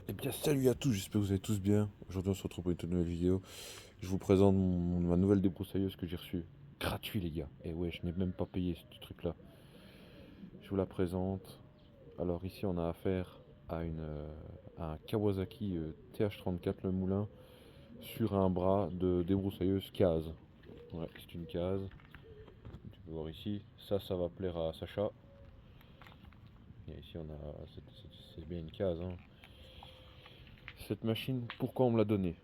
Eh bien salut à tous, j'espère que vous allez tous bien. Aujourd'hui on se retrouve pour une toute nouvelle vidéo. Je vous présente ma nouvelle débroussailleuse que j'ai reçue. Gratuit les gars. Et ouais, je n'ai même pas payé ce truc là. Je vous la présente. Alors ici on a affaire à un Kawasaki TH34 le moulin sur un bras de débroussailleuse case. Ouais, c'est une case. Tu peux voir ici. Ça va plaire à Sacha. Et ici on a. C'est bien une case, hein. Cette machine, pourquoi on me l'a donnée?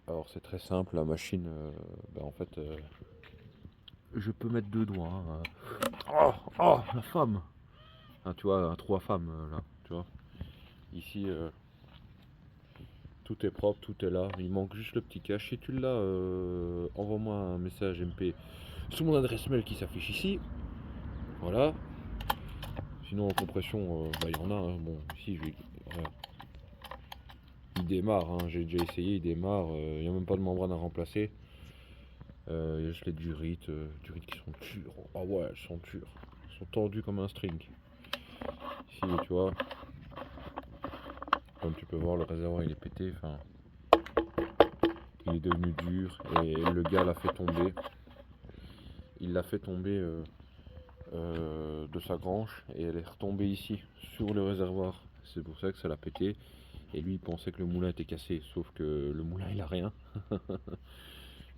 Alors c'est très simple, la machine, en fait, je peux mettre deux doigts, hein. Oh, oh, la femme. Ah, tu vois, un trou à femme, là, tu vois. Ici, tout est propre, tout est là. Il manque juste le petit cache. Si tu l'as, envoie-moi un message MP sur mon adresse mail qui s'affiche ici. Voilà. Sinon, en compression, il y en a, hein. Bon, ici, voilà. Il démarre, hein. J'ai déjà essayé, il démarre. Il n'y a même pas de membrane à remplacer. Il y a juste les durites qui sont dures. Ah ouais, elles sont dures. Elles sont tendues comme un string. Ici, tu vois, comme tu peux voir, le réservoir il est pété. Enfin, il est devenu dur et le gars l'a fait tomber. Il l'a fait tomber de sa branche et elle est retombée ici sur le réservoir. C'est pour ça que ça l'a pété. Et lui, il pensait que le moulin était cassé, sauf que le moulin il a rien.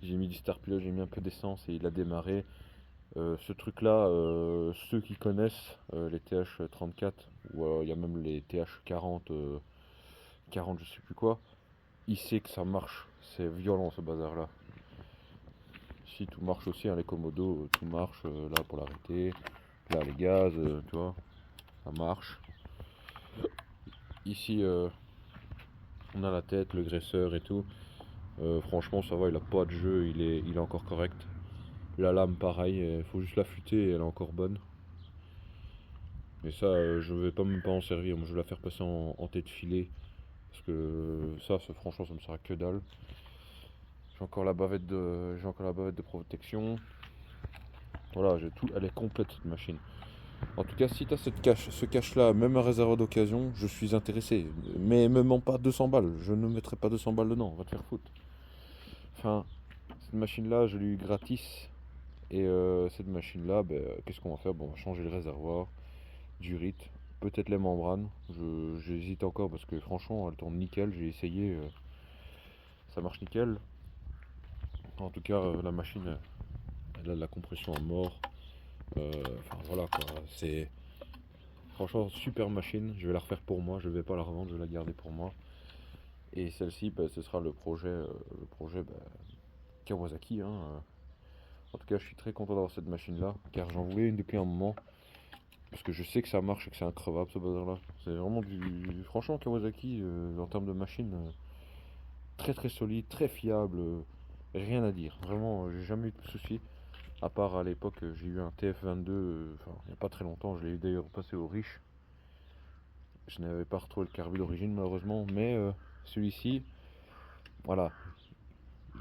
J'ai mis du star pilot, j'ai mis un peu d'essence et il a démarré. Ce truc-là, ceux qui connaissent les TH34, ou il y a même les TH40, 40 je sais plus quoi, il sait que ça marche. C'est violent ce bazar-là. Ici tout marche aussi, hein, les commodos, tout marche. Là pour l'arrêter, là les gaz, tu vois, ça marche. Ici on a la tête, le graisseur et tout. Franchement ça va, il a pas de jeu, il est encore correct. La lame pareil, il faut juste l'affûter et elle est encore bonne. Mais ça, je vais pas même pas en servir. Moi, je vais la faire passer en tête filet. Parce que franchement, ça me sert à que dalle. J'ai encore la bavette de protection. Voilà, j'ai tout. Elle est complète cette machine. En tout cas, si tu as ce cache-là, même un réservoir d'occasion, je suis intéressé. Mais me mens pas 200 balles. Je ne mettrai pas 200 balles dedans. On va te faire foutre. Enfin, cette machine-là, je l'ai eu gratis. Et cette machine-là, qu'est-ce qu'on va faire? Bon, on va changer le réservoir, durite, peut-être les membranes. J'hésite encore parce que franchement, elle tourne nickel. J'ai essayé, ça marche nickel. En tout cas, la machine, elle a de la compression à mort. Enfin voilà quoi, c'est franchement super machine. Je vais la refaire pour moi, je vais pas la revendre, je vais la garder pour moi. Et celle-ci, ce sera le projet Kawasaki, hein. En tout cas, je suis très content d'avoir cette machine-là, car j'en voulais une depuis un moment. Parce que je sais que ça marche et que c'est increvable ce bazar-là. C'est vraiment franchement, Kawasaki, en termes de machine, très très solide, très fiable. Rien à dire. Vraiment, j'ai jamais eu de soucis. À part à l'époque, j'ai eu un TF22, enfin, il n'y a pas très longtemps, je l'ai d'ailleurs passé au riche. Je n'avais pas retrouvé le carbu d'origine malheureusement, mais celui-ci, voilà,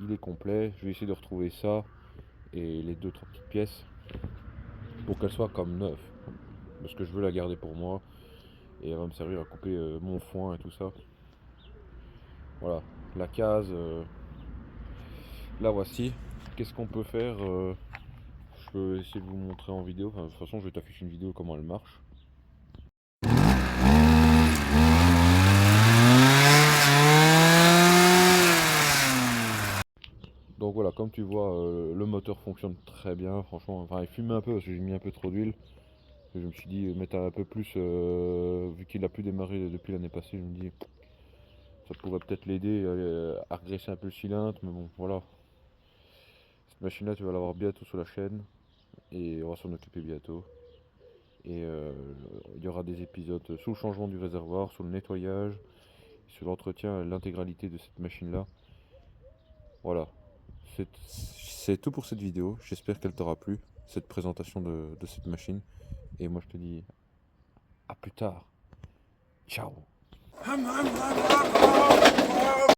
il est complet. Je vais essayer de retrouver ça et les deux trois petites pièces pour qu'elle soit comme neuve. Parce que je veux la garder pour moi et elle va me servir à couper mon foin et tout ça. Voilà, la case, la voici. Qu'est-ce qu'on peut faire? Je peux essayer de vous montrer en vidéo. Enfin, de toute façon, je vais t'afficher une vidéo comment elle marche. Donc voilà, comme tu vois, le moteur fonctionne très bien, franchement. Enfin, il fume un peu parce que j'ai mis un peu trop d'huile. Je me suis dit, mettre un peu plus, vu qu'il a pu démarrer depuis l'année passée, je me dis, ça pourrait peut-être l'aider à regresser un peu le cylindre, mais bon, voilà. Cette machine-là, tu vas l'avoir bientôt sur la chaîne, et on va s'en occuper bientôt. Et il y aura des épisodes sur le changement du réservoir, sur le nettoyage, sur l'entretien, l'intégralité de cette machine-là. Voilà, c'est tout pour cette vidéo. J'espère qu'elle t'aura plu, cette présentation de cette machine. Et moi je te dis à plus tard. Ciao.